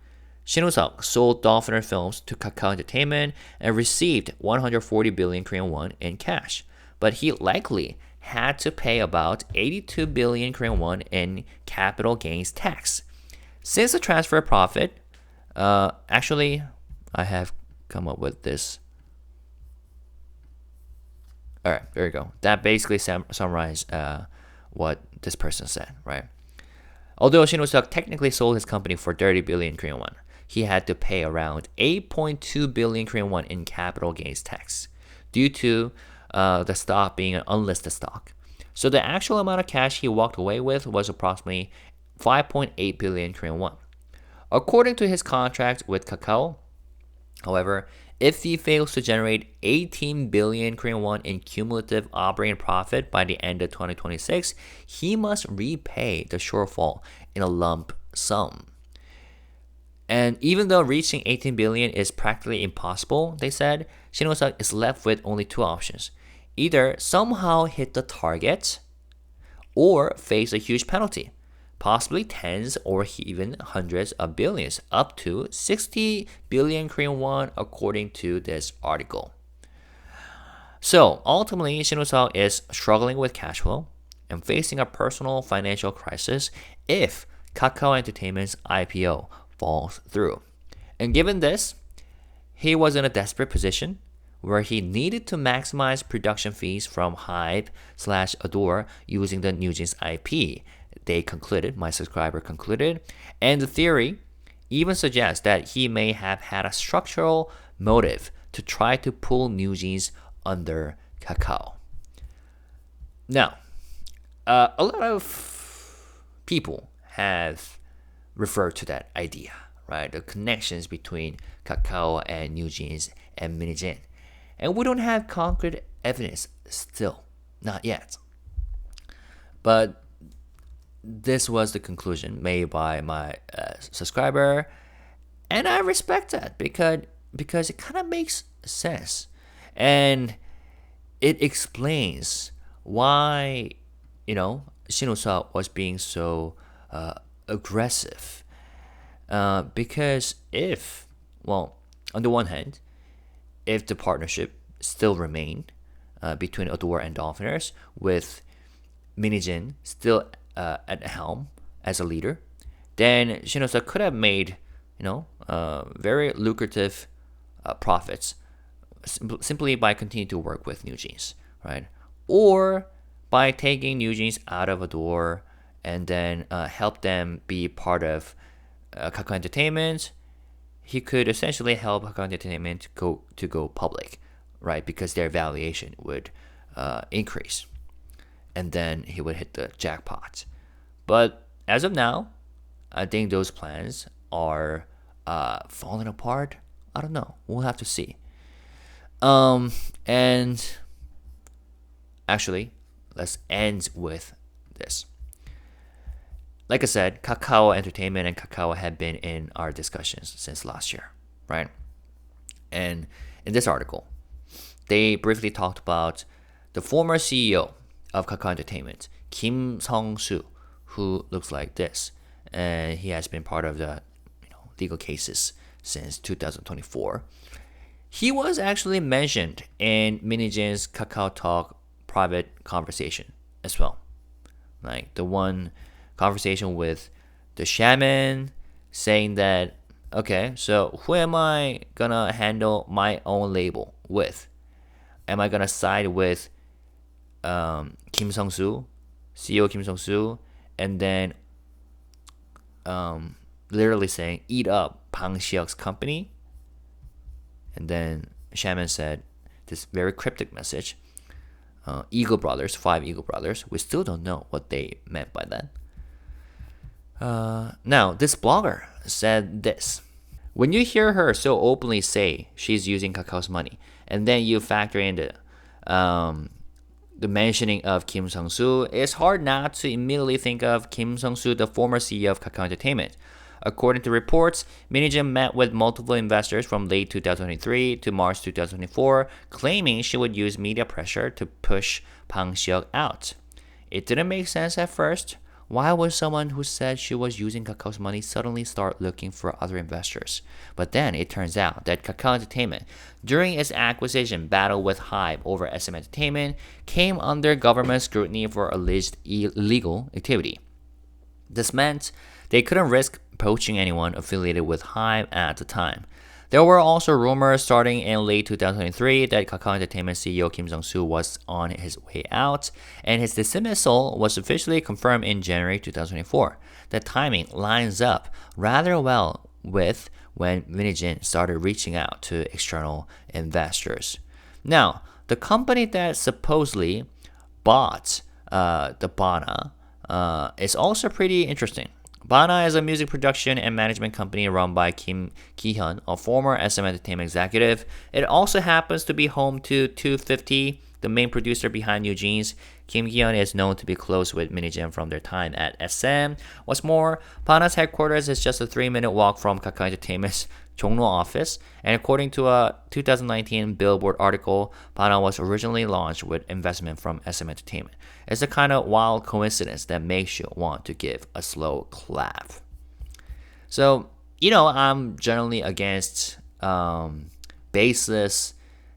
Shin Woo-seok sold Dolphiner Films to Kakao Entertainment and received 140 billion Korean won in cash, but he likely had to pay about 82 billion Korean won in capital gains tax. Since the transfer profit, actually, I have come up with this. All right, there you go. That basically summarized what this person said, right? Although Shin Woo-seok technically sold his company for 30 billion Korean won, he had to pay around 8.2 billion Korean won in capital gains tax due to the stock being an unlisted stock. So the actual amount of cash he walked away with was approximately 5.8 billion Korean won. According to his contract with Kakao, however, if he fails to generate 18 billion Korean won in cumulative operating profit by the end of 2026, he must repay the shortfall in a lump sum. And even though reaching 18 billion is practically impossible, they said, Shin Woo-seok is left with only two options. Either somehow hit the target or face a huge penalty, possibly tens or even hundreds of billions, up to 60 billion Korean won, according to this article. So ultimately, Shin Woo-seok is struggling with cash flow and facing a personal financial crisis if Kakao Entertainment's IPO falls through. And given this, he was in a desperate position where he needed to maximize production fees from HYBE/ADOR using the NewJeans IP. They concluded, my subscriber concluded, and the theory even suggests that he may have had a structural motive to try to pull NewJeans under Kakao. Now, a lot of people have referred to that idea, right? The connections between Kakao and NewJeans and NewJeans. And we don't have concrete evidence still, not yet. But this was the conclusion made by my subscriber, and I respect that because it kind of makes sense, and it explains why Shin Woo-seok was being so aggressive. Because on the one hand, if the partnership still remained between ADOR and Dolphiners, with Hee-jin still at the helm as a leader, then Shin Woo-seok could have made very lucrative profits simply by continuing to work with NewJeans, right? Or by taking NewJeans out of ADOR and then help them be part of Kakao Entertainment. He could essentially help Kakao Entertainment to go public, right? Because their valuation would increase, and then he would hit the jackpot. But as of now, I think those plans are falling apart. I don't know. We'll have to see. And actually, let's end with this. Like I said, Kakao Entertainment and Kakao have been in our discussions since last year, right? And in this article, they briefly talked about the former CEO of Kakao Entertainment, Kim Sung-soo, who looks like this. And he has been part of the legal cases since 2024. He was actually mentioned in NewJeans Kakao Talk private conversation as well. Like the one conversation with the shaman saying that, okay, so who am I gonna handle my own label with? Am I gonna side with Kim Sung-soo, CEO Kim Sung-soo, and then literally saying, eat up Bang Si-hyuk's company? And then Shaman said this very cryptic message, Eagle Brothers, 5 Eagle Brothers. We still don't know what they meant by that. Now, this blogger said this. When you hear her so openly say she's using Kakao's money, and then you factor in the mentioning of Kim Sung-soo, it's hard not to immediately think of Kim Sung-soo, the former CEO of Kakao Entertainment. According to reports, NewJeans met with multiple investors from late 2023 to March 2024, claiming she would use media pressure to push Bang Si-hyuk out. It didn't make sense at first. Why would someone who said she was using Kakao's money suddenly start looking for other investors? But then it turns out that Kakao Entertainment, during its acquisition battle with HYBE over SM Entertainment, came under government scrutiny for alleged illegal activity. This meant they couldn't risk poaching anyone affiliated with HYBE at the time. There were also rumors starting in late 2023 that Kakao Entertainment CEO Kim Sung-soo was on his way out, and his dismissal was officially confirmed in January 2024. The timing lines up rather well with when NewJeans started reaching out to external investors. Now, the company that supposedly bought the Bana is also pretty interesting. Bana is a music production and management company run by Kim Ki-hyun, a former SM Entertainment executive. It also happens to be home to 250, the main producer behind NewJeans. Kim Ki-hyun is known to be close with NewJeans from their time at SM. What's more, Bana's headquarters is just a 3-minute walk from Kakao Entertainment's Jongno office, and according to a 2019 Billboard article, Bana was originally launched with investment from SM Entertainment. It's a kind of wild coincidence that makes you want to give a slow clap. So, I'm generally against baseless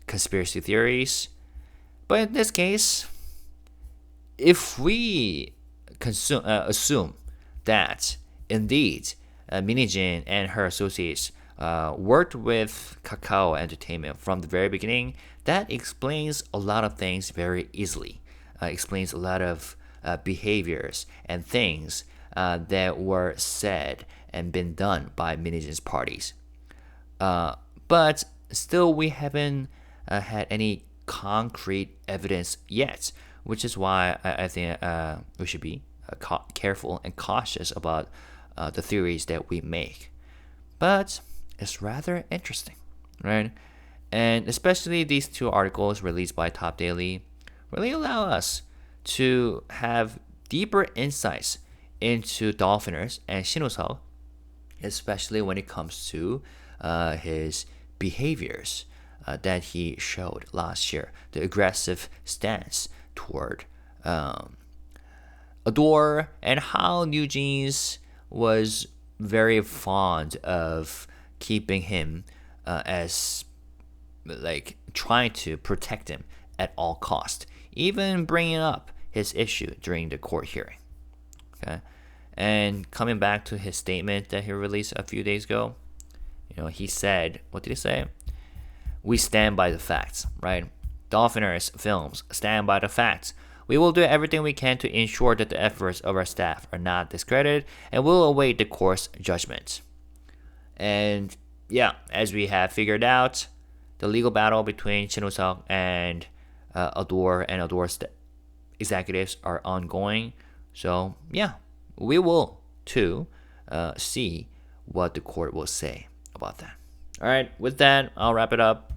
conspiracy theories, but in this case, if we assume that indeed NewJeans and her associates worked with Kakao Entertainment from the very beginning, that explains a lot of things very easily. Explains a lot of behaviors and things that were said and been done by NewJeans parties. But still, we haven't had any concrete evidence yet, which is why I think we should be careful and cautious about the theories that we make. But it's rather interesting, right? And especially these 2 articles released by Top Daily really allow us to have deeper insights into Dolphiners and Shin, especially when it comes to his behaviors that he showed last year, the aggressive stance toward ADOR, and how NewJeans was very fond of keeping him as like trying to protect him at all cost, even bringing up his issue during the court hearing. Okay, and coming back to his statement that he released a few days ago, he said, what did he say? We stand by the facts, right? Dolphiners films stand by the facts. We will do everything we can to ensure that the efforts of our staff are not discredited, and we'll await the court's judgment. And yeah, as we have figured out, the legal battle between Shin and ADOR and ADOR's executives are ongoing. So yeah, we will too see what the court will say about that. All right, with that, I'll wrap it up.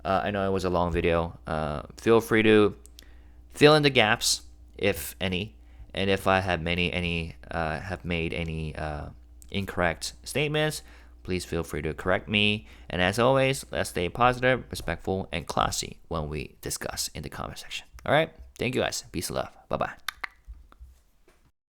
I know it was a long video. Feel free to fill in the gaps, if any, and if I have made any incorrect statements, please feel free to correct me. And as always, let's stay positive, respectful, and classy when we discuss in the comment section. All right, thank you guys. Peace and love. Bye bye.